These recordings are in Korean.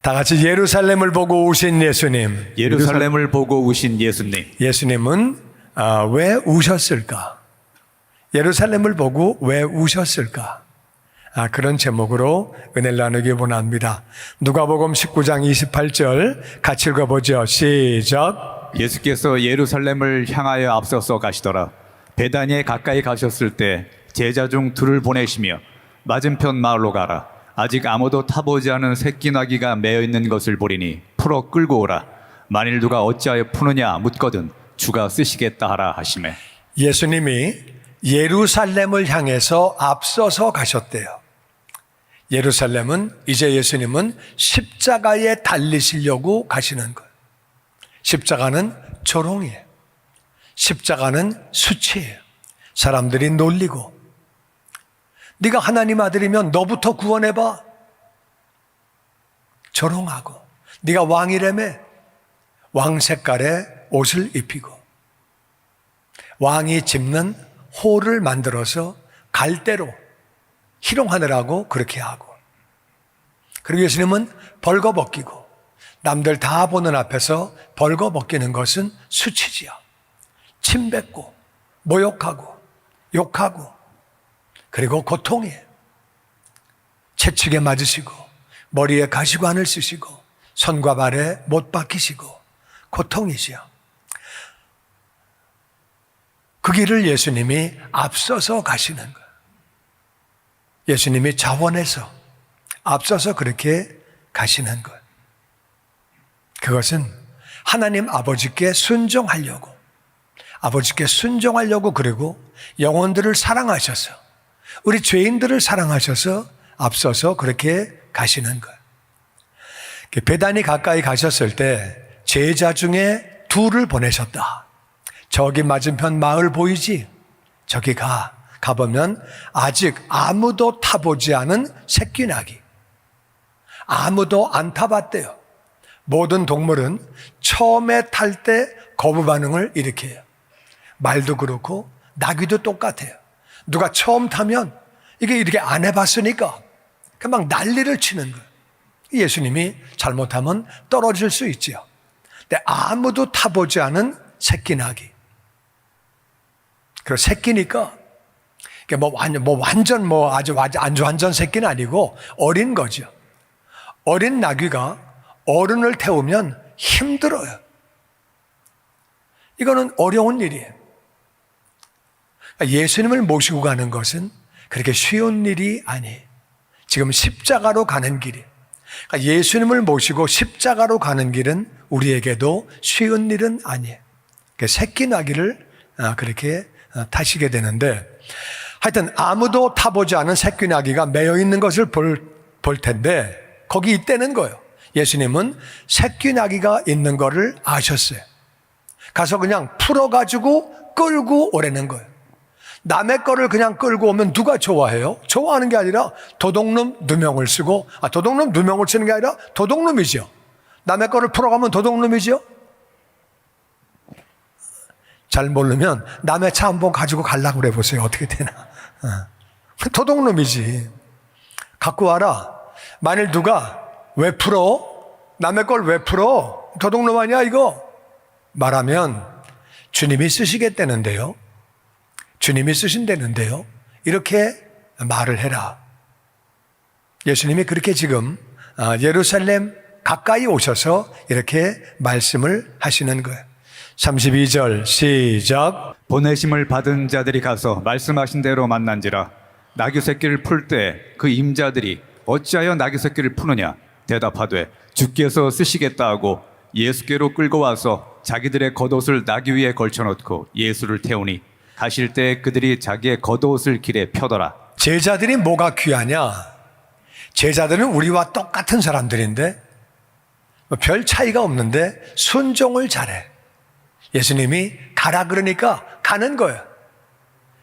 다 같이 예루살렘을 보고 오신 예수님. 예루살렘을 보고 우신 예수님. 예수님은 왜 우셨을까? 예루살렘을 보고 왜 우셨을까? 그런 제목으로 은혜를 나누기 원합니다. 누가복음 19장 28절 같이 읽어보죠. 시작. 예수께서 예루살렘을 향하여 앞서서 가시더라. 베다니에 가까이 가셨을 때 제자 중 둘을 보내시며 맞은편 마을로 가라. 아직 아무도 타보지 않은 새끼 나귀가 매어 있는 것을 보리니 풀어 끌고 오라. 만일 누가 어찌하여 푸느냐 묻거든 주가 쓰시겠다 하라 하시매. 예수님이 예루살렘을 향해서 앞서서 가셨대요. 예루살렘은 이제 예수님은 십자가에 달리시려고 가시는 거예요. 십자가는 조롱이에요. 십자가는 수치예요. 사람들이 놀리고, 네가 하나님 아들이면 너부터 구원해봐. 조롱하고, 네가 왕이라며 왕 색깔의 옷을 입히고, 왕이 짚는 호를 만들어서 갈대로 희롱하느라고 그렇게 하고, 그리고 예수님은 벌거벗기고, 남들 다 보는 앞에서 벌거벗기는 것은 수치지요. 침뱉고 모욕하고 욕하고, 그리고 고통이에요. 채찍에 맞으시고 머리에 가시관을 쓰시고 손과 발에 못 박히시고 고통이지요. 그 길을 예수님이 앞서서 가시는 거예요. 예수님이 자원해서 앞서서 그렇게 가시는 거예요. 그것은 하나님 아버지께 순종하려고, 아버지께 순종하려고, 그리고 영혼들을 사랑하셔서, 우리 죄인들을 사랑하셔서 앞서서 그렇게 가시는 거예요. 베다니 가까이 가셨을 때 제자 중에 둘을 보내셨다. 저기 맞은편 마을 보이지? 저기 가보면 아직 아무도 타보지 않은 새끼 나귀. 아무도 안 타봤대요. 모든 동물은 처음에 탈 때 거부 반응을 일으켜요. 말도 그렇고 나귀도 똑같아요. 누가 처음 타면 이게 이렇게 안 해봤으니까 막 난리를 치는 거예요. 예수님이 잘못하면 떨어질 수 있지요. 근데 아무도 타보지 않은 새끼 나귀. 그리고 새끼니까 아주 완전 새끼는 아니고 어린 거죠. 어린 나귀가 어른을 태우면 힘들어요. 이거는 어려운 일이에요. 예수님을 모시고 가는 것은 그렇게 쉬운 일이 아니에요. 지금 십자가로 가는 길이에요. 예수님을 모시고 십자가로 가는 길은 우리에게도 쉬운 일은 아니에요. 새끼 나귀를 그렇게 타시게 되는데, 하여튼 아무도 타보지 않은 새끼 나귀가 매여 있는 것을 볼 텐데 거기 있다는 거예요. 예수님은 새끼 나귀가 있는 거를 아셨어요. 가서 그냥 풀어가지고 끌고 오라는 거예요. 남의 거를 그냥 끌고 오면 누가 좋아해요? 좋아하는 게 아니라 도둑놈 누명을 쓰고, 도둑놈 누명을 쓰는 게 아니라 도둑놈이죠. 남의 거를 풀어가면 도둑놈이죠. 잘 모르면 남의 차 한번 가지고 가려고 그래 보세요. 어떻게 되나. 도둑놈이지. 갖고 와라. 만일 누가 왜 풀어? 남의 걸 왜 풀어? 도둑놈 아니야 이거? 말하면 주님이 쓰시겠다는데요. 주님이 쓰신다는데요. 이렇게 말을 해라. 예수님이 그렇게 지금 예루살렘 가까이 오셔서 이렇게 말씀을 하시는 거예요. 32절 시작. 보내심을 받은 자들이 가서 말씀하신 대로 만난지라. 나귀 새끼를 풀 때 그 임자들이 어찌하여 나귀 새끼를 푸느냐 대답하되 주께서 쓰시겠다 하고 예수께로 끌고 와서 자기들의 겉옷을 나귀 위에 걸쳐놓고 예수를 태우니 가실 때 그들이 자기의 겉옷을 길에 펴더라. 제자들이 뭐가 귀하냐? 제자들은 우리와 똑같은 사람들인데 별 차이가 없는데 순종을 잘해. 예수님이 가라 그러니까 가는 거예요.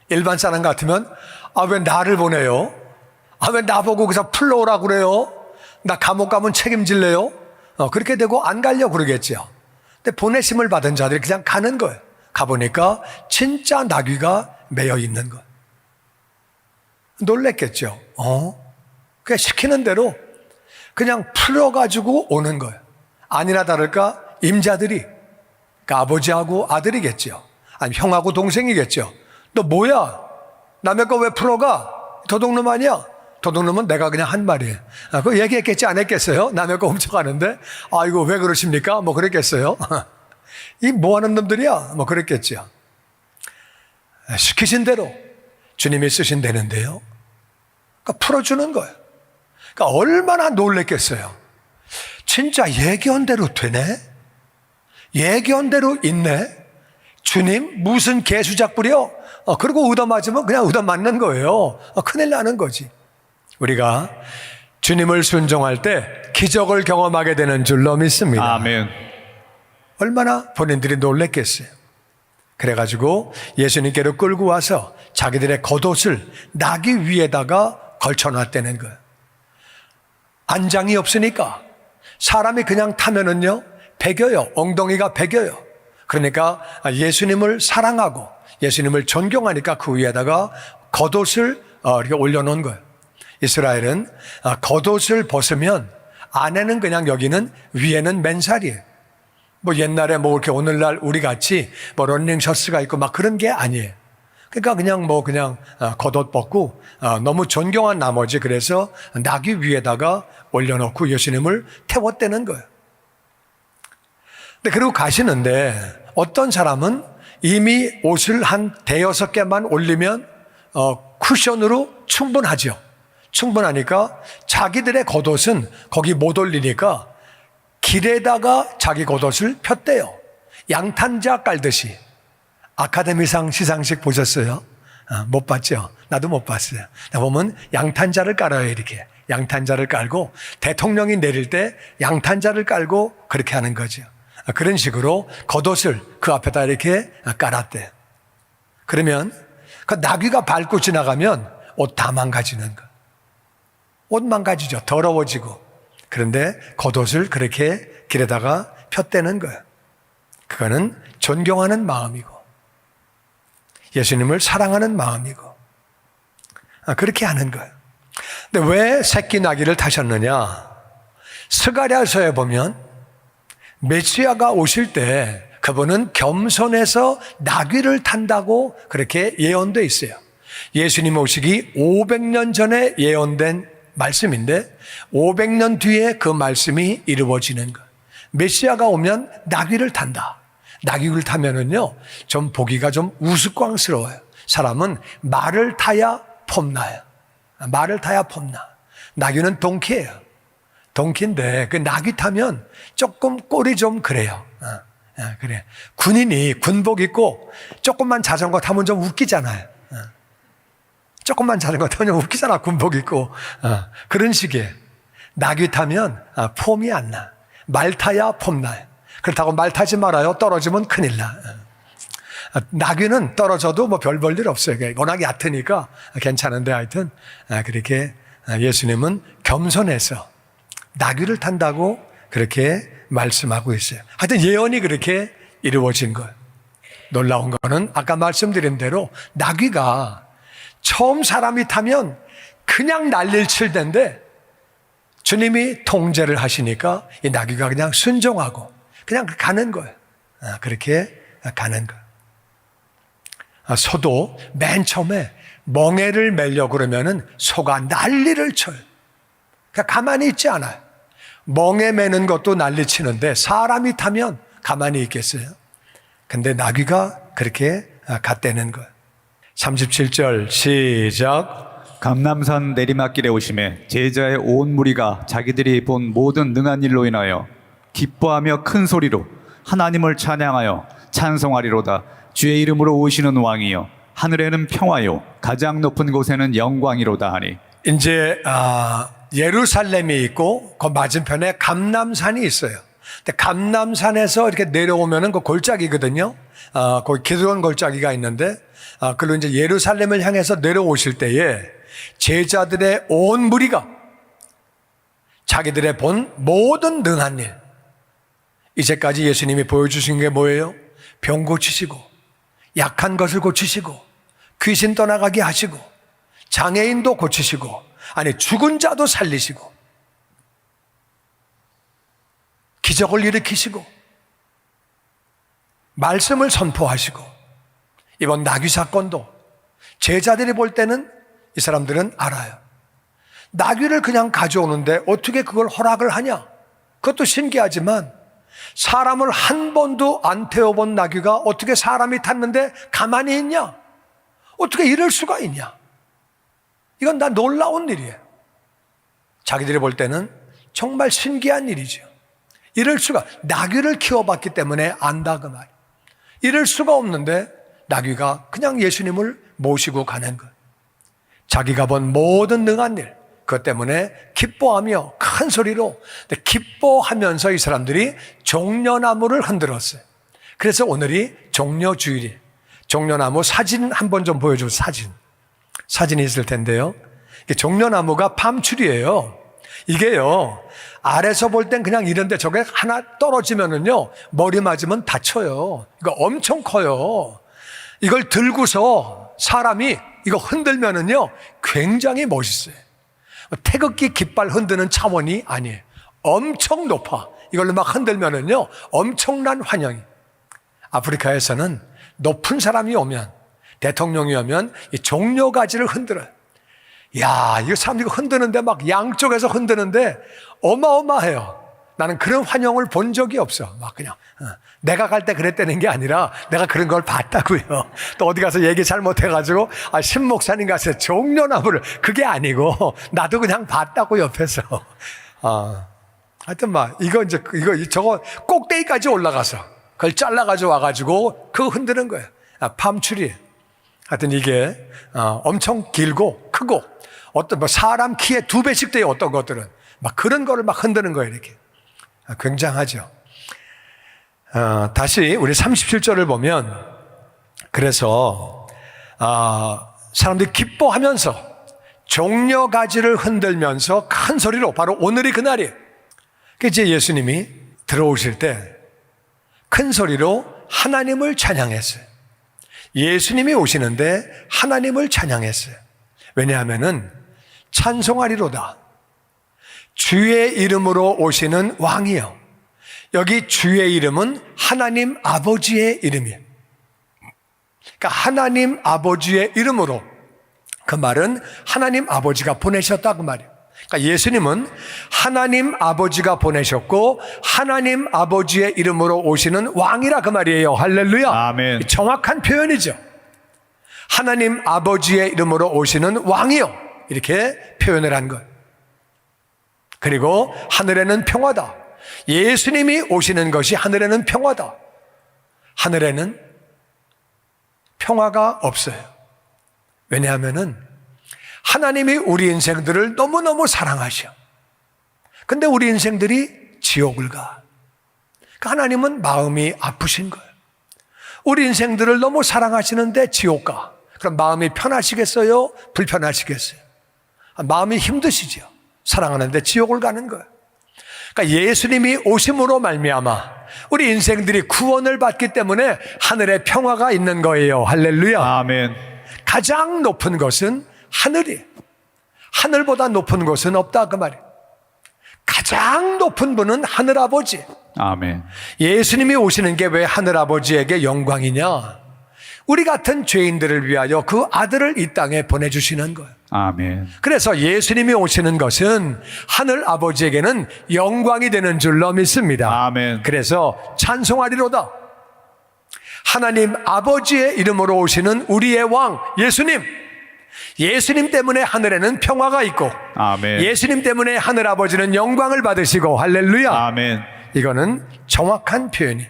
일반 사람 같으면 왜 나를 보내요? 왜 나보고 그래서 풀러오라 그래요? 나 감옥 가면 책임질래요? 그렇게 되고 안 가려고 그러겠죠. 근데 보내심을 받은 자들이 그냥 가는 거예요. 가보니까 진짜 나귀가 매여 있는 거예요. 놀랬겠죠. 그냥 시키는 대로 그냥 풀어가지고 오는 거예요. 아니나 다를까 임자들이, 그러니까 아버지하고 아들이겠죠. 아니면 형하고 동생이겠죠. 너 뭐야? 남의 거 왜 풀어가? 도둑놈 아니야? 도둑놈은 내가 그냥 한 말이에요. 그거 얘기했겠지 안 했겠어요? 남의 거 훔쳐가는데 이거 왜 그러십니까? 뭐 그랬겠어요? 이 뭐하는 놈들이야? 뭐 그랬겠죠. 시키신 대로 주님이 쓰신 되는데요. 그러니까 풀어주는 거예요. 그러니까 얼마나 놀랬겠어요. 진짜 예견 대로 되네? 예견 대로 있네? 주님 무슨 개수작 부려? 그리고 얻어맞으면 그냥 얻어맞는 거예요. 큰일 나는 거지. 우리가 주님을 순종할 때 기적을 경험하게 되는 줄로 믿습니다. 아멘. 얼마나 본인들이 놀랬겠어요. 그래가지고 예수님께로 끌고 와서 자기들의 겉옷을 나귀 위에다가 걸쳐놨다는 거예요. 안장이 없으니까 사람이 그냥 타면은요 배겨요. 엉덩이가 배겨요. 그러니까 예수님을 사랑하고 예수님을 존경하니까 그 위에다가 겉옷을 이렇게 올려놓은 거예요. 이스라엘은 겉옷을 벗으면 안에는 그냥 여기는 위에는 맨살이에요. 뭐 옛날에 뭐 이렇게 오늘날 우리 같이 뭐 런닝 셔츠가 있고 막 그런 게 아니에요. 그러니까 그냥 겉옷 벗고 너무 존경한 나머지 그래서 나귀 위에다가 올려놓고 예수님을 태웠다는 거예요. 근데 그리고 가시는데 어떤 사람은 이미 옷을 한 대여섯 개만 올리면 쿠션으로 충분하죠. 충분하니까 자기들의 겉옷은 거기 못 올리니까 길에다가 자기 겉옷을 폈대요. 양탄자 깔듯이. 아카데미상 시상식 보셨어요? 못 봤죠? 나도 못 봤어요. 보면 양탄자를 깔아요, 이렇게. 양탄자를 깔고 대통령이 내릴 때 양탄자를 깔고 그렇게 하는 거죠. 그런 식으로 겉옷을 그 앞에다 이렇게 깔았대요. 그러면 그 나귀가 밟고 지나가면 옷 다 망가지는 거예요. 옷 망가지죠. 더러워지고. 그런데 겉옷을 그렇게 길에다가 폈대는 거예요. 그거는 존경하는 마음이고 예수님을 사랑하는 마음이고 그렇게 하는 거예요. 근데 왜 새끼 나귀를 타셨느냐? 스가랴서에 보면 메시아가 오실 때 그분은 겸손해서 나귀를 탄다고 그렇게 예언되어 있어요. 예수님 오시기 500년 전에 예언된 말씀인데 500년 뒤에 그 말씀이 이루어지는 것. 메시아가 오면 나귀를 탄다. 나귀를 타면은요, 좀 보기가 좀 우스꽝스러워요. 사람은 말을 타야 폼나요. 말을 타야 폼나. 나귀는 동키예요. 동키인데 그 나귀 타면 조금 꼴이 좀 그래요. 그래. 군인이 군복 입고 조금만 자전거 타면 좀 웃기잖아요. 조금만 자전거 타면 웃기잖아. 군복 입고. 그런 식이에요. 나귀 타면 폼이 안 나. 말 타야 폼 나요. 그렇다고 말 타지 말아요. 떨어지면 큰일 나. 나귀는 떨어져도 뭐 별 볼 일 없어요. 워낙 얕으니까 괜찮은데 하여튼 그렇게 예수님은 겸손해서 나귀를 탄다고 그렇게 말씀하고 있어요. 하여튼 예언이 그렇게 이루어진 거예요. 놀라운 거는 아까 말씀드린 대로 나귀가 처음 사람이 타면 그냥 난리를 칠 텐데 주님이 통제를 하시니까 이 나귀가 그냥 순종하고 그냥 가는 거예요. 그렇게 가는 거예요. 소도 맨 처음에 멍에를 매려고 그러면은 소가 난리를 쳐요. 그러니까 가만히 있지 않아요. 멍에 매는 것도 난리 치는데 사람이 타면 가만히 있겠어요? 근데 나귀가 그렇게 갔다는 거예요. 37절 시작. 감람산 내리막길에 오심에 제자의 온 무리가 자기들이 본 모든 능한 일로 인하여 기뻐하며 큰 소리로 하나님을 찬양하여 찬송하리로다. 주의 이름으로 오시는 왕이여 하늘에는 평화요 가장 높은 곳에는 영광이로다 하니. 이제 예루살렘이 있고 그 맞은편에 감람산이 있어요. 근데 감람산에서 이렇게 내려오면은 그 골짜기거든요. 거기 기드론 골짜기가 있는데 그리고 이제 예루살렘을 향해서 내려오실 때에 제자들의 온 무리가 자기들의 본 모든 능한 일, 이제까지 예수님이 보여주신 게 뭐예요? 병 고치시고 약한 것을 고치시고 귀신 떠나가게 하시고 장애인도 고치시고 아니 죽은 자도 살리시고 기적을 일으키시고 말씀을 선포하시고 이번 나귀 사건도 제자들이 볼 때는 이 사람들은 알아요. 나귀를 그냥 가져오는데 어떻게 그걸 허락을 하냐? 그것도 신기하지만 사람을 한 번도 안 태워본 나귀가 어떻게 사람이 탔는데 가만히 있냐? 어떻게 이럴 수가 있냐? 이건 다 놀라운 일이에요. 자기들이 볼 때는 정말 신기한 일이죠. 이럴 수가, 나귀를 키워봤기 때문에 안다 그 말. 이럴 수가 없는데 나귀가 그냥 예수님을 모시고 가는 것. 자기가 본 모든 능한 일, 그것 때문에 기뻐하며 큰 소리로 기뻐하면서 이 사람들이 종려나무를 흔들었어요. 그래서 오늘이 종려주일이에요. 종려나무 사진 한번 좀 보여줘. 사진이 있을 텐데요. 종려나무가 팜추리예요. 이게요, 아래서 볼 땐 그냥 이런데 저게 하나 떨어지면은요, 머리 맞으면 다쳐요. 이거 엄청 커요. 이걸 들고서 사람이 이거 흔들면은요, 굉장히 멋있어요. 태극기 깃발 흔드는 차원이 아니에요. 엄청 높아. 이걸로 막 흔들면은요, 엄청난 환영이. 아프리카에서는 높은 사람이 오면, 대통령이 오면 이 종려가지를 흔들어요. 야, 이거 사람 이거 흔드는데 막 양쪽에서 흔드는데 어마어마해요. 나는 그런 환영을 본 적이 없어. 막 그냥 내가 갈 때 그랬다는 게 아니라 내가 그런 걸 봤다고요. 또 어디 가서 얘기 잘못해가지고 신 목사님 가서 종려나무를, 그게 아니고 나도 그냥 봤다고 옆에서. 하여튼 막 이거 저거 꼭대기까지 올라가서 그걸 잘라가지고 와가지고 그거 흔드는 거예요. 팜추리. 하여튼 이게 엄청 길고 크고 어떤 뭐 사람 키에 2배씩 돼요. 어떤 것들은 막 그런 거를 막 흔드는 거예요. 이렇게 굉장하죠. 다시 우리 37절을 보면, 그래서 사람들이 기뻐하면서 종려가지를 흔들면서 큰 소리로, 바로 오늘이 그날이에요. 이제 예수님이 들어오실 때 큰 소리로 하나님을 찬양했어요. 예수님이 오시는데 하나님을 찬양했어요. 왜냐하면은 찬송하리로다, 주의 이름으로 오시는 왕이요. 여기 주의 이름은 하나님 아버지의 이름이에요. 그러니까 하나님 아버지의 이름으로, 그 말은 하나님 아버지가 보내셨다 그 말이에요. 그러니까 예수님은 하나님 아버지가 보내셨고 하나님 아버지의 이름으로 오시는 왕이라 그 말이에요. 할렐루야. 아멘. 정확한 표현이죠. 하나님 아버지의 이름으로 오시는 왕이요, 이렇게 표현을 한 거예요. 그리고 하늘에는 평화다. 예수님이 오시는 것이 하늘에는 평화다. 하늘에는 평화가 없어요. 왜냐하면은 하나님이 우리 인생들을 너무너무 사랑하셔. 근데 우리 인생들이 지옥을 가. 그러니까 하나님은 마음이 아프신 거예요. 우리 인생들을 너무 사랑하시는데 지옥 가. 그럼 마음이 편하시겠어요? 불편하시겠어요? 마음이 힘드시죠. 사랑하는데 지옥을 가는 거예요. 그러니까 예수님이 오심으로 말미암아 우리 인생들이 구원을 받기 때문에 하늘에 평화가 있는 거예요. 할렐루야. 아멘. 가장 높은 것은 하늘이에요. 하늘보다 높은 곳은 없다 그 말이에요. 가장 높은 분은 하늘아버지. 아멘. 예수님이 오시는 게 왜 하늘아버지에게 영광이냐? 우리 같은 죄인들을 위하여 그 아들을 이 땅에 보내주시는 거예요. 아멘. 그래서 예수님이 오시는 것은 하늘아버지에게는 영광이 되는 줄로 믿습니다. 아멘. 그래서 찬송하리로다. 하나님 아버지의 이름으로 오시는 우리의 왕 예수님. 예수님 때문에 하늘에는 평화가 있고, 아멘. 예수님 때문에 하늘아버지는 영광을 받으시고, 할렐루야. 아멘. 이거는 정확한 표현이에요.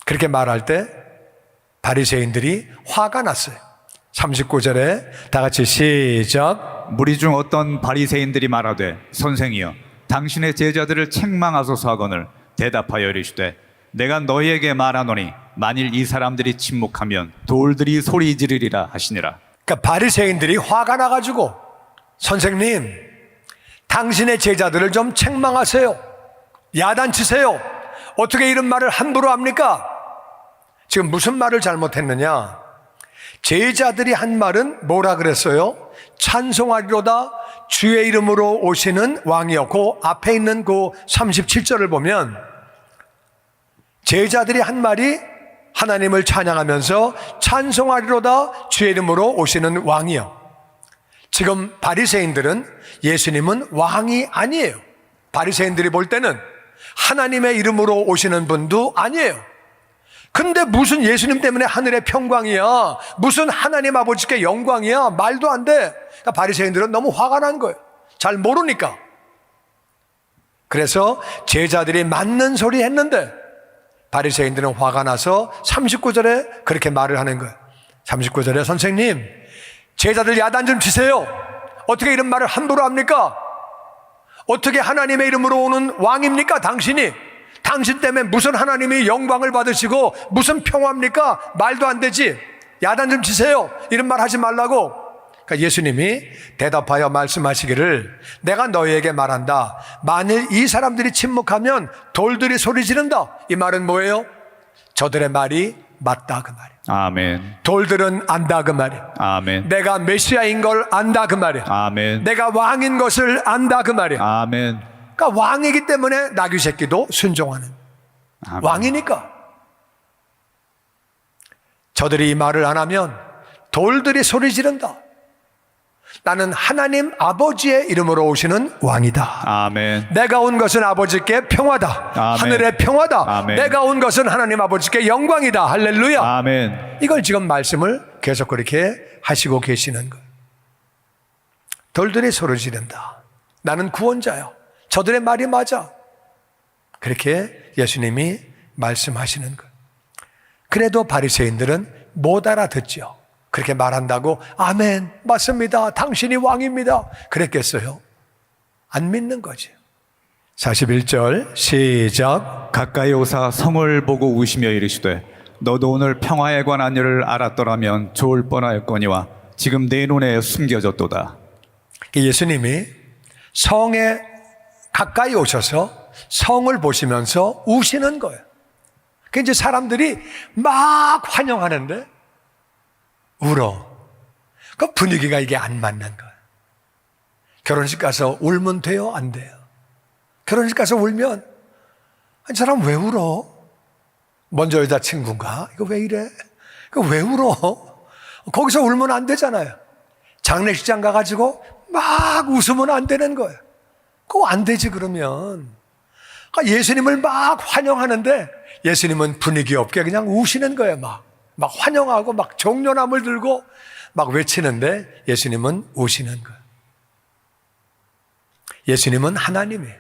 그렇게 말할 때 바리새인들이 화가 났어요. 39절에 다 같이 시작. 무리 중 어떤 바리새인들이 말하되, 선생이여 당신의 제자들을 책망하소서 하거늘 대답하여 이르시되, 내가 너희에게 말하노니 만일 이 사람들이 침묵하면 돌들이 소리 지르리라 하시니라. 그러니까 바리새인들이 화가 나가지고, 선생님 당신의 제자들을 좀 책망하세요. 야단치세요. 어떻게 이런 말을 함부로 합니까? 지금 무슨 말을 잘못했느냐? 제자들이 한 말은 뭐라 그랬어요? 찬송하리로다 주의 이름으로 오시는 왕이요. 그 앞에 있는 그 37절을 보면 제자들이 한 말이 하나님을 찬양하면서 찬송하리로다 주의 이름으로 오시는 왕이요. 지금 바리새인들은 예수님은 왕이 아니에요. 바리새인들이 볼 때는 하나님의 이름으로 오시는 분도 아니에요. 근데 무슨 예수님 때문에 하늘의 평광이야, 무슨 하나님 아버지께 영광이야, 말도 안 돼. 그러니까 바리새인들은 너무 화가 난 거예요. 잘 모르니까. 그래서 제자들이 맞는 소리 했는데 바리새인들은 화가 나서 39절에 그렇게 말을 하는 거예요. 39절에 선생님, 제자들 야단 좀 치세요. 어떻게 이런 말을 함부로 합니까? 어떻게 하나님의 이름으로 오는 왕입니까? 당신이. 당신 때문에 무슨 하나님이 영광을 받으시고 무슨 평화입니까? 말도 안 되지. 야단 좀 치세요. 이런 말 하지 말라고. 그러니까 예수님이 대답하여 말씀하시기를 내가 너희에게 말한다. 만일 이 사람들이 침묵하면 돌들이 소리 지른다. 이 말은 뭐예요? 저들의 말이 맞다 그 말이에요. 아멘. 돌들은 안다 그 말이에요. 아멘. 내가 메시아인 걸 안다 그 말이에요. 아멘. 내가 왕인 것을 안다 그 말이에요. 아멘. 그러니까 왕이기 때문에 나귀 새끼도 순종하는 아멘. 왕이니까. 저들이 이 말을 안 하면 돌들이 소리 지른다. 나는 하나님 아버지의 이름으로 오시는 왕이다. 아멘. 내가 온 것은 아버지께 평화다. 아멘. 하늘의 평화다. 아멘. 내가 온 것은 하나님 아버지께 영광이다. 할렐루야. 아멘. 이걸 지금 말씀을 계속 그렇게 하시고 계시는 거예요. 돌들이 소리 지른다. 나는 구원자요. 저들의 말이 맞아. 그렇게 예수님이 말씀하시는 거예요. 그래도 바리새인들은 못 알아듣죠. 그렇게 말한다고 아멘 맞습니다, 당신이 왕입니다 그랬겠어요? 안 믿는 거죠. 41절 시작. 가까이 오사 성을 보고 우시며 이르시되 너도 오늘 평화에 관한 일을 알았더라면 좋을 뻔하였거니와 지금 내 눈에 숨겨졌도다. 예수님이 성에 가까이 오셔서 성을 보시면서 우시는 거예요. 그 이제 사람들이 막 환영하는데 울어. 그 분위기가 이게 안 맞는 거예요. 결혼식 가서 울면 돼요? 안 돼요? 결혼식 가서 울면 이 사람 왜 울어? 먼저 여자친구인가? 이거 왜 이래? 이거 왜 울어? 거기서 울면 안 되잖아요. 장례식장 가가지고 막 웃으면 안 되는 거예요. 그거 안 되지 그러면. 그러니까 예수님을 막 환영하는데 예수님은 분위기 없게 그냥 우시는 거예요. 막 환영하고 막 종려나무를 들고 막 외치는데 예수님은 우시는 거예요. 예수님은 하나님이에요.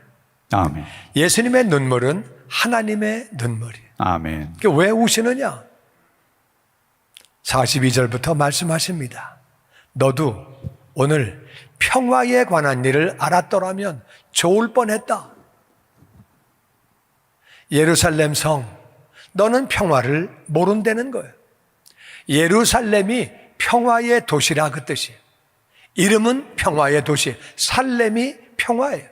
아멘. 예수님의 눈물은 하나님의 눈물이에요. 아멘. 왜 우시느냐? 42절부터 말씀하십니다. 너도 오늘 평화에 관한 일을 알았더라면 좋을 뻔했다. 예루살렘 성, 너는 평화를 모른다는 거예요. 예루살렘이 평화의 도시라 그 뜻이에요. 이름은 평화의 도시, 살렘이 평화예요.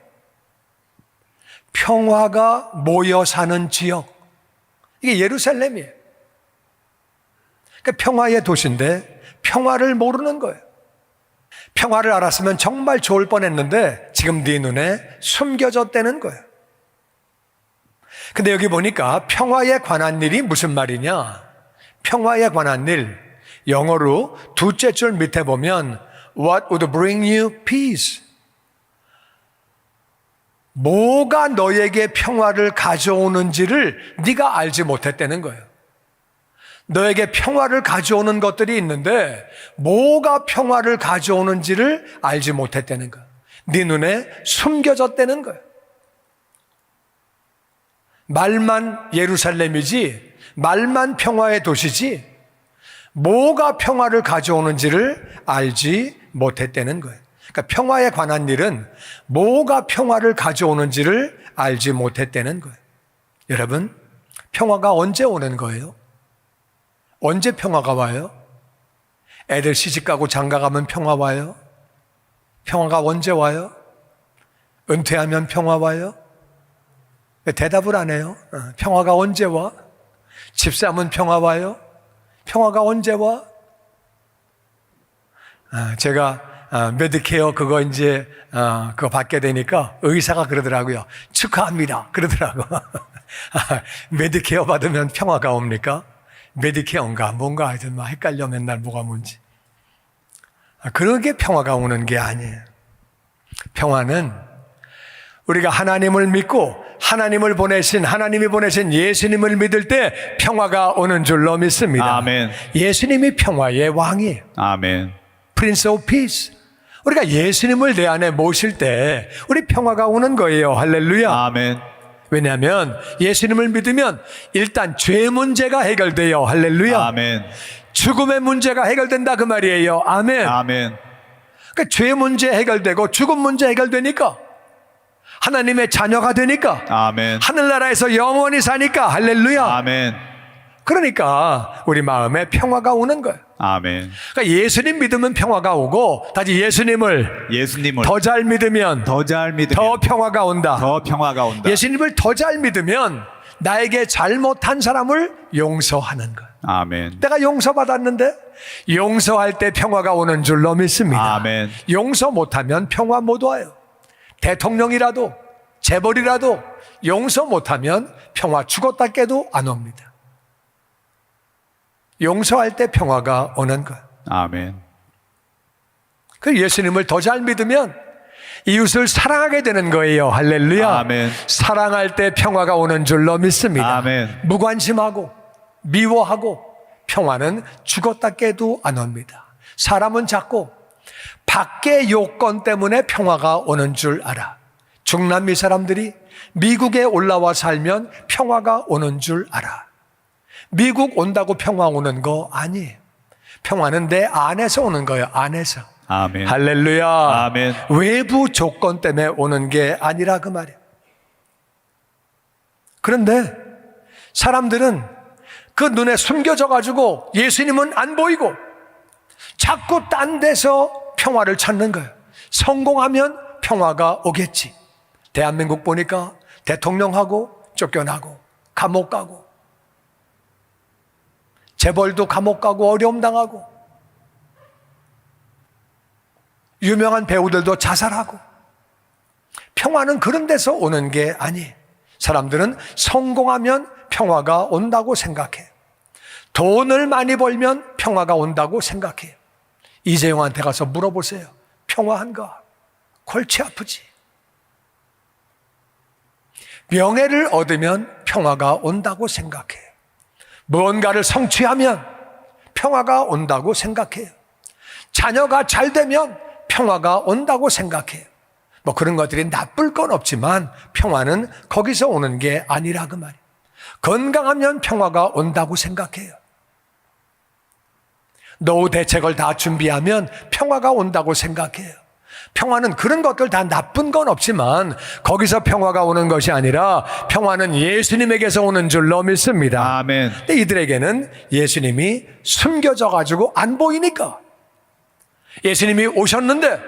평화가 모여 사는 지역, 이게 예루살렘이에요. 그러니까 평화의 도시인데 평화를 모르는 거예요. 평화를 알았으면 정말 좋을 뻔했는데 지금 네 눈에 숨겨졌다는 거예요. 근데 여기 보니까 평화에 관한 일이 무슨 말이냐? 평화에 관한 일, 영어로 두째 줄 밑에 보면 What would bring you peace? 뭐가 너에게 평화를 가져오는지를 네가 알지 못했다는 거예요. 너에게 평화를 가져오는 것들이 있는데 뭐가 평화를 가져오는지를 알지 못했다는 거예요. 네 눈에 숨겨졌다는 거예요. 말만 예루살렘이지, 말만 평화의 도시지, 뭐가 평화를 가져오는지를 알지 못했다는 거예요. 그러니까 평화에 관한 일은 뭐가 평화를 가져오는지를 알지 못했다는 거예요. 여러분, 평화가 언제 오는 거예요? 언제 평화가 와요? 애들 시집가고 장가가면 평화 와요? 평화가 언제 와요? 은퇴하면 평화 와요? 왜 대답을 안 해요? 평화가 언제 와? 집 사면 평화 와요? 평화가 언제 와? 제가 메디케어 그거 이제 그거 받게 되니까 의사가 그러더라고요. 축하합니다. 그러더라고. 메디케어 받으면 평화가 옵니까? 메디케어인가 뭔가 하여튼 막 헷갈려 맨날 뭐가 뭔지. 그런 게 평화가 오는 게 아니에요. 평화는 우리가 하나님을 믿고 하나님이 보내신 예수님을 믿을 때 평화가 오는 줄로 믿습니다. 아멘. 예수님이 평화의 왕이에요. 아멘. Prince of Peace. 우리가 예수님을 내 안에 모실 때 우리 평화가 오는 거예요. 할렐루야. 아멘. 왜냐하면 예수님을 믿으면 일단 죄 문제가 해결돼요. 할렐루야. 아멘. 죽음의 문제가 해결된다 그 말이에요. 아멘. 아멘. 그러니까 죄 문제 해결되고 죽음 문제 해결되니까 하나님의 자녀가 되니까 아멘. 하늘나라에서 영원히 사니까 할렐루야. 아멘. 그러니까 우리 마음에 평화가 오는 거예요. 아멘. 그러니까 예수님 믿으면 평화가 오고 다시 예수님을 더 잘 믿으면 더 잘 믿으면 더 평화가 온다. 더 평화가 온다. 예수님을 더 잘 믿으면 나에게 잘못한 사람을 용서하는 거예요. 아멘. 내가 용서받았는데 용서할 때 평화가 오는 줄로 믿습니다. 아멘. 용서 못하면 평화 못 와요. 대통령이라도 재벌이라도 용서 못하면 평화 죽었다 깨도 안 옵니다. 용서할 때 평화가 오는 거예요. 아멘. 그 예수님을 더 잘 믿으면 이웃을 사랑하게 되는 거예요. 할렐루야. 아멘. 사랑할 때 평화가 오는 줄로 믿습니다. 아멘. 무관심하고 미워하고 평화는 죽었다 깨도 안 옵니다. 사람은 자꾸 밖의 요건 때문에 평화가 오는 줄 알아. 중남미 사람들이 미국에 올라와 살면 평화가 오는 줄 알아. 미국 온다고 평화 오는 거 아니에요. 평화는 내 안에서 오는 거예요. 안에서. 아멘. 할렐루야. 아멘. 외부 조건 때문에 오는 게 아니라 그 말이에요. 그런데 사람들은 그 눈에 숨겨져 가지고 예수님은 안 보이고 자꾸 딴 데서 평화를 찾는 거예요. 성공하면 평화가 오겠지. 대한민국 보니까 대통령하고 쫓겨나고 감옥 가고 재벌도 감옥 가고 어려움 당하고 유명한 배우들도 자살하고 평화는 그런 데서 오는 게 아니에요. 사람들은 성공하면 평화가 온다고 생각해요. 돈을 많이 벌면 평화가 온다고 생각해요. 이재용한테 가서 물어보세요. 평화한가? 골치 아프지. 명예를 얻으면 평화가 온다고 생각해요. 무언가를 성취하면 평화가 온다고 생각해요. 자녀가 잘 되면 평화가 온다고 생각해요. 뭐 그런 것들이 나쁠 건 없지만 평화는 거기서 오는 게 아니라 그 말이에요. 건강하면 평화가 온다고 생각해요. 노후 대책을 다 준비하면 평화가 온다고 생각해요. 평화는 그런 것들 다 나쁜 건 없지만 거기서 평화가 오는 것이 아니라 평화는 예수님에게서 오는 줄로 믿습니다. 아멘. 근데 이들에게는 예수님이 숨겨져 가지고 안 보이니까, 예수님이 오셨는데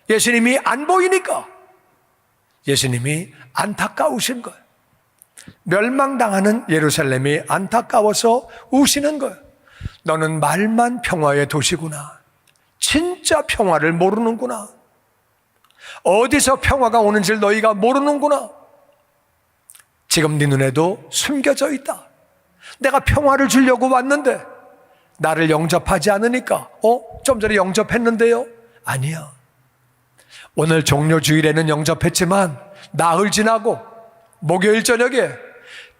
예수님이 안 보이니까 예수님이 안타까우신 거예요. 멸망당하는 예루살렘이 안타까워서 우시는 거예요. 너는 말만 평화의 도시구나. 진짜 평화를 모르는구나. 어디서 평화가 오는지를 너희가 모르는구나. 지금 네 눈에도 숨겨져 있다. 내가 평화를 주려고 왔는데 나를 영접하지 않으니까 좀 전에 영접했는데요? 아니야. 오늘 종료주일에는 영접했지만 나흘 지나고 목요일 저녁에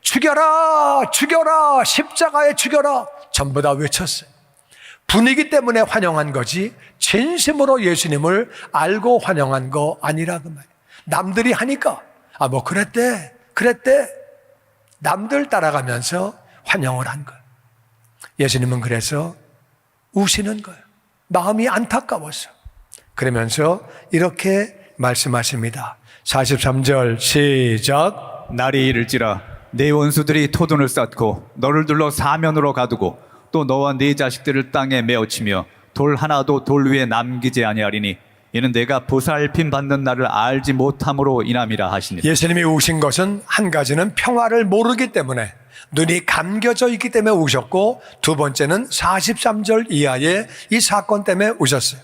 죽여라 죽여라 십자가에 죽여라 전부 다 외쳤어요. 분위기 때문에 환영한 거지 진심으로 예수님을 알고 환영한 거 아니라 그 말이에요. 남들이 하니까 뭐 그랬대 남들 따라가면서 환영을 한 거예요. 예수님은 그래서 우시는 거예요. 마음이 안타까워서. 그러면서 이렇게 말씀하십니다. 43절 시작. 날이 이를지라 내 원수들이 토둔을 쌓고 너를 둘러 사면으로 가두고 또 너와 네 자식들을 땅에 메어치며 돌 하나도 돌 위에 남기지 아니하리니 이는 내가 보살핌 받는 날을 알지 못함으로 인함이라 하시니라. 예수님이 우신 것은 한 가지는 평화를 모르기 때문에 눈이 감겨져 있기 때문에 우셨고, 두 번째는 43절 이하의 이 사건 때문에 우셨어요.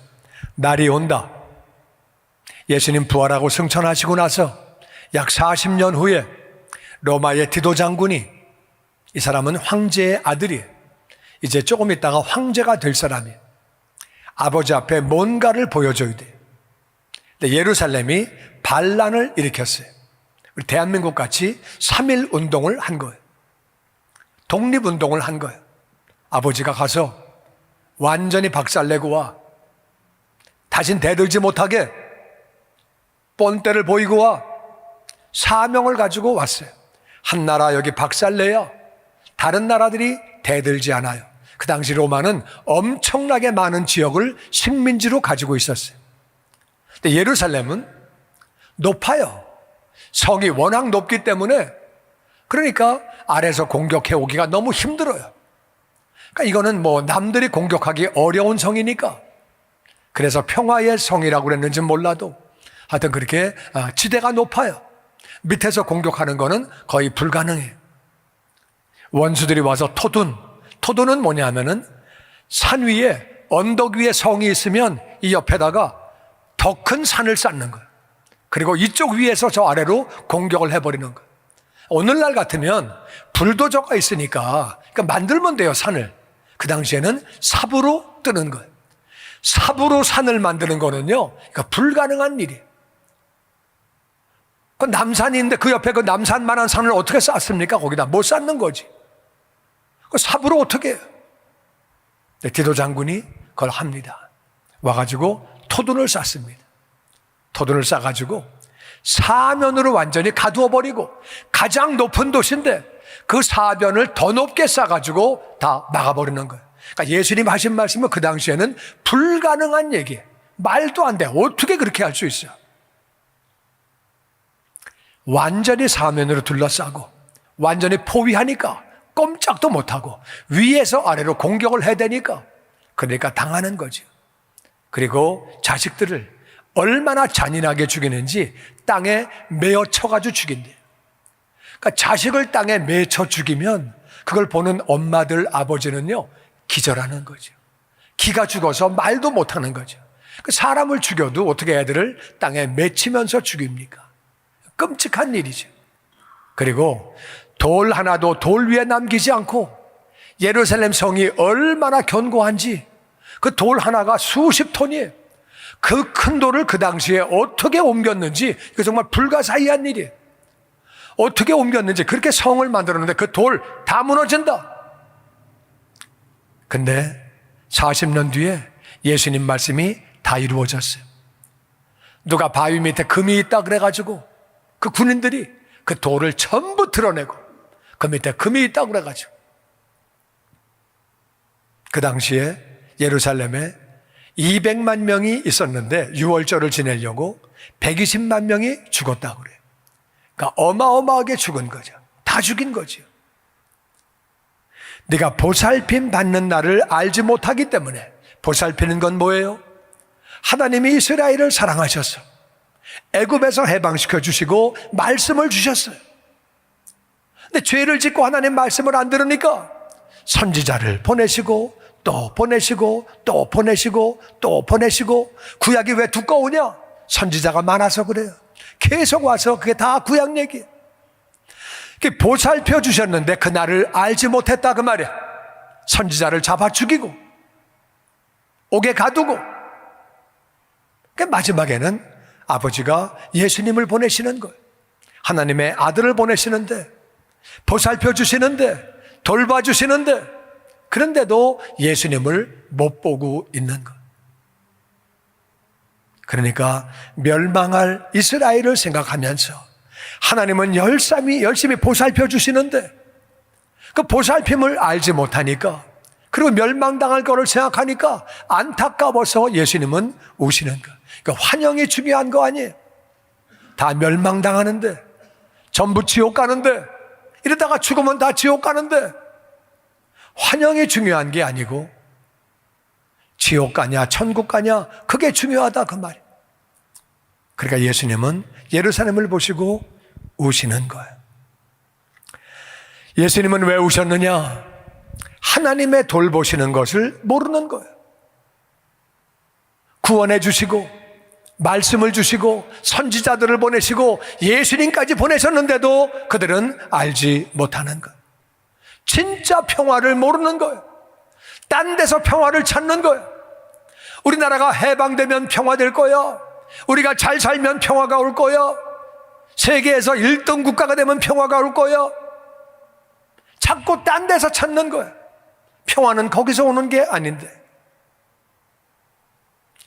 날이 온다. 예수님 부활하고 승천하시고 나서 약 40년 후에 로마의 디도 장군이, 이 사람은 황제의 아들이에요. 이제 조금 있다가 황제가 될 사람이에요. 아버지 앞에 뭔가를 보여줘야 돼요. 근데 예루살렘이 반란을 일으켰어요. 우리 대한민국 같이 3.1 운동을 한 거예요. 독립운동을 한 거예요. 아버지가 가서 완전히 박살내고 와. 다신 대들지 못하게 뻔때를 보이고 와. 사명을 가지고 왔어요. 한 나라 여기 박살내야 다른 나라들이 대들지 않아요. 그 당시 로마는 엄청나게 많은 지역을 식민지로 가지고 있었어요. 근데 예루살렘은 높아요. 성이 워낙 높기 때문에, 그러니까 아래에서 공격해 오기가 너무 힘들어요. 그러니까 이거는 뭐 남들이 공격하기 어려운 성이니까, 그래서 평화의 성이라고 그랬는지 몰라도 하여튼 그렇게 지대가 높아요. 밑에서 공격하는 거는 거의 불가능해요. 원수들이 와서 토둔은 뭐냐면은 산 위에, 언덕 위에 성이 있으면 이 옆에다가 더 큰 산을 쌓는 거예요. 그리고 이쪽 위에서 저 아래로 공격을 해버리는 거예요. 오늘날 같으면 불도저가 있으니까 그러니까 만들면 돼요, 산을. 그 당시에는 삽으로 뜨는 거예요. 삽으로 산을 만드는 거는요, 그러니까 불가능한 일이에요. 그 남산인데 그 옆에 그 남산만한 산을 어떻게 쌓습니까? 거기다 못 쌓는 거지. 그 삽으로 어떻게 해요? 디도 장군이 그걸 합니다. 와가지고 토둔을 쌓습니다. 토둔을 쌓아가지고 사면으로 완전히 가두어버리고, 가장 높은 도시인데 그 사변을 더 높게 쌓아가지고 다 막아버리는 거예요. 그러니까 예수님 하신 말씀은 그 당시에는 불가능한 얘기예요. 말도 안 돼. 어떻게 그렇게 할 수 있어요? 완전히 사면으로 둘러싸고 완전히 포위하니까 꼼짝도 못하고 위에서 아래로 공격을 해야 되니까, 그러니까 당하는 거죠. 그리고 자식들을 얼마나 잔인하게 죽이는지 땅에 매어 쳐가지고 죽인대요. 그러니까 자식을 땅에 매쳐 죽이면 그걸 보는 엄마들, 아버지는요, 기절하는 거죠. 기가 죽어서 말도 못하는 거죠. 사람을 죽여도 어떻게 애들을 땅에 맺히면서 죽입니까? 끔찍한 일이죠. 그리고 돌 하나도 돌 위에 남기지 않고, 예루살렘 성이 얼마나 견고한지 그 돌 하나가 수십 톤이에요. 그 큰 돌을 그 당시에 어떻게 옮겼는지, 이거 정말 불가사의한 일이에요. 어떻게 옮겼는지, 그렇게 성을 만들었는데 그 돌 다 무너진다. 근데 40년 뒤에 예수님 말씀이 다 이루어졌어요. 누가 바위 밑에 금이 있다 그래가지고 그 군인들이 그 돌을 전부 드러내고 그 밑에 금이 있다 그래가지고, 그 당시에 예루살렘에 200만 명이 있었는데 유월절을 지내려고 120만 명이 죽었다고 그래요. 그러니까 어마어마하게 죽은 거죠. 다 죽인 거죠. 네가 보살핌 받는 날을 알지 못하기 때문에. 보살피는 건 뭐예요? 하나님이 이스라엘을 사랑하셔서 애굽에서 해방시켜 주시고 말씀을 주셨어요. 근데 죄를 짓고 하나님 말씀을 안 들으니까 선지자를 보내시고 또 보내시고 또 보내시고 또 보내시고, 구약이 왜 두꺼우냐? 선지자가 많아서 그래요. 계속 와서 그게 다 구약 얘기예요. 보살펴 주셨는데 그날을 알지 못했다 그 말이야. 선지자를 잡아 죽이고 옥에 가두고, 마지막에는 아버지가 예수님을 보내시는 거예요. 하나님의 아들을 보내시는데, 보살펴 주시는데, 돌봐주시는데, 그런데도 예수님을 못 보고 있는 것. 그러니까 멸망할 이스라엘을 생각하면서 하나님은 열심히 보살펴 주시는데 그 보살핌을 알지 못하니까, 그리고 멸망당할 거를 생각하니까 안타까워서 예수님은 우시는 것. 그러니까 환영이 중요한 거 아니에요. 다 멸망당하는데, 전부 지옥 가는데, 이러다가 죽으면 다 지옥 가는데, 환영이 중요한 게 아니고 지옥 가냐 천국 가냐 그게 중요하다 그 말이에요. 그러니까 예수님은 예루살렘을 보시고 우시는 거예요. 예수님은 왜 우셨느냐? 하나님의 돌보시는 것을 모르는 거예요. 구원해 주시고 말씀을 주시고 선지자들을 보내시고 예수님까지 보내셨는데도 그들은 알지 못하는 것. 진짜 평화를 모르는 거예요. 딴 데서 평화를 찾는 거예요. 우리나라가 해방되면 평화될 거야. 우리가 잘 살면 평화가 올 거야. 세계에서 1등 국가가 되면 평화가 올 거야. 자꾸 딴 데서 찾는 거예요. 평화는 거기서 오는 게 아닌데.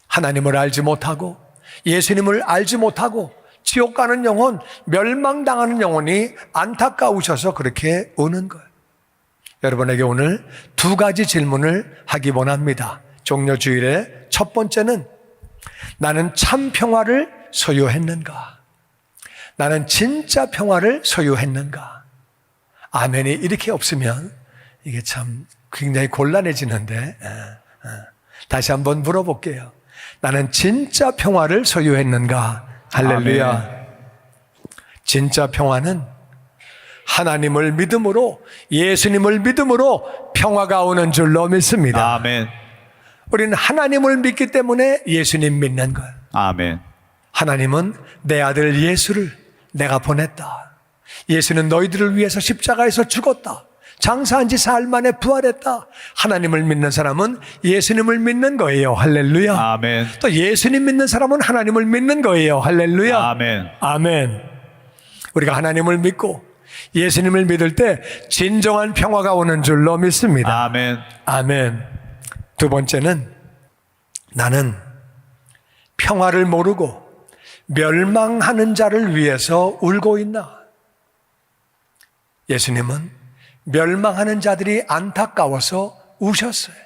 하나님을 알지 못하고 예수님을 알지 못하고 지옥 가는 영혼, 멸망당하는 영혼이 안타까우셔서 그렇게 오는 거예요. 여러분에게 오늘 두 가지 질문을 하기 원합니다. 종료주일의 첫 번째는 나는 참 평화를 소유했는가? 나는 진짜 평화를 소유했는가? 아멘이 이렇게 없으면 이게 참 굉장히 곤란해지는데 다시 한번 물어볼게요. 나는 진짜 평화를 소유했는가? 할렐루야. 아멘. 진짜 평화는 하나님을 믿음으로, 예수님을 믿음으로 평화가 오는 줄로 믿습니다. 아멘. 우리는 하나님을 믿기 때문에 예수님 믿는 거예요. 아멘. 하나님은 내 아들 예수를 내가 보냈다. 예수는 너희들을 위해서 십자가에서 죽었다. 장사한 지 사흘 만에 부활했다. 하나님을 믿는 사람은 예수님을 믿는 거예요. 할렐루야. 아멘. 또 예수님 믿는 사람은 하나님을 믿는 거예요. 할렐루야. 아멘. 아멘. 우리가 하나님을 믿고 예수님을 믿을 때 진정한 평화가 오는 줄로 믿습니다. 아멘. 아멘. 두 번째는 나는 평화를 모르고 멸망하는 자를 위해서 울고 있나? 예수님은 멸망하는 자들이 안타까워서 우셨어요.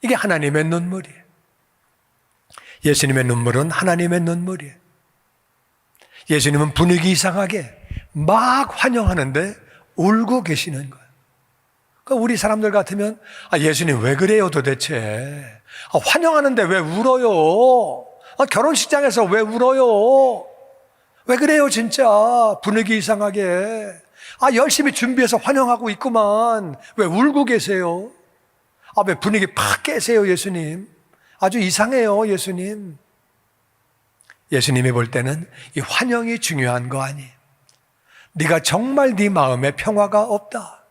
이게 하나님의 눈물이에요. 예수님의 눈물은 하나님의 눈물이에요. 예수님은 분위기 이상하게 막 환영하는데 울고 계시는 거예요. 그러니까 우리 사람들 같으면 예수님 왜 그래요 도대체? 환영하는데 왜 울어요? 결혼식장에서 왜 울어요? 왜 그래요 진짜? 분위기 이상하게. 열심히 준비해서 환영하고 있구만. 왜 울고 계세요? 왜 분위기 팍 깨세요 예수님? 아주 이상해요 예수님. 예수님이 볼 때는 이 환영이 중요한 거 아니에요. 네가 정말 네 마음에 평화가 없다.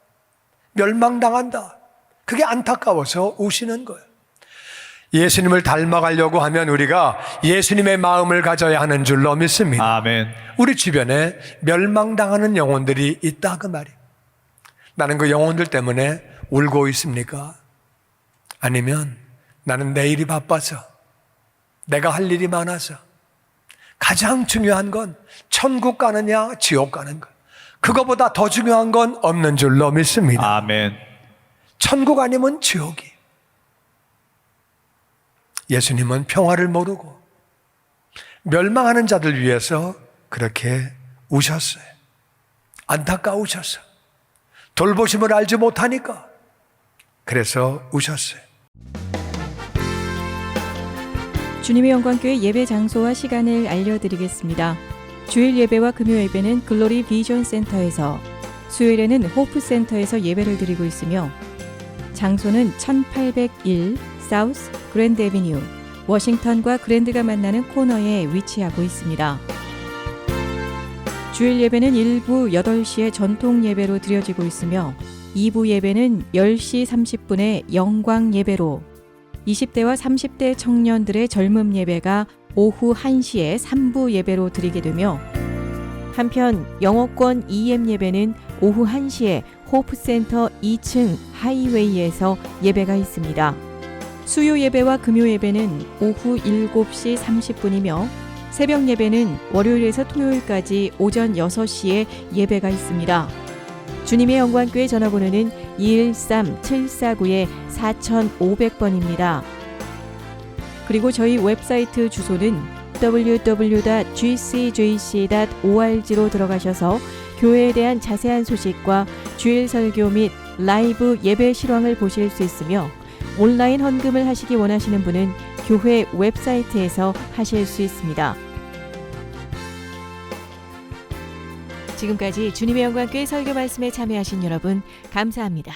멸망당한다. 그게 안타까워서 우시는 거예요. 예수님을 닮아가려고 하면 우리가 예수님의 마음을 가져야 하는 줄로 믿습니다. 아멘. 우리 주변에 멸망당하는 영혼들이 있다 그 말이에요. 나는 그 영혼들 때문에 울고 있습니까? 아니면 나는 내일이 바빠서 내가 할 일이 많아서 가장 중요한 건 천국 가느냐 지옥 가는 것, 그거보다 더 중요한 건 없는 줄로 믿습니다. 아멘. 천국 아니면 지옥이. 예수님은 평화를 모르고 멸망하는 자들 위해서 그렇게 우셨어요. 안타까우셔서 돌보심을 알지 못하니까 그래서 우셨어요. 주님의 영광교회 예배 장소와 시간을 알려드리겠습니다. 주일 예배와 금요 예배는 글로리 비전 센터에서, 수요일에는 호프 센터에서 예배를 드리고 있으며 장소는 1801 사우스 그랜드 애비뉴, 워싱턴과 그랜드가 만나는 코너에 위치하고 있습니다. 주일 예배는 1부 8시에 전통 예배로 드려지고 있으며 2부 예배는 10시 30분에 영광 예배로, 20대와 30대 청년들의 젊음 예배가 오후 1시에 3부 예배로 드리게 되며, 한편 영어권 EM 예배는 오후 1시에 호프센터 2층 하이웨이에서 예배가 있습니다. 수요 예배와 금요 예배는 오후 7시 30분이며 새벽 예배는 월요일에서 토요일까지 오전 6시에 예배가 있습니다. 주님의 영광교회 전화번호는 213-749-4500번입니다. 그리고 저희 웹사이트 주소는 www.gcjc.org로 들어가셔서 교회에 대한 자세한 소식과 주일 설교 및 라이브 예배 실황을 보실 수 있으며, 온라인 헌금을 하시기 원하시는 분은 교회 웹사이트에서 하실 수 있습니다. 지금까지 주님의 영광교회 설교 말씀에 참여하신 여러분 감사합니다.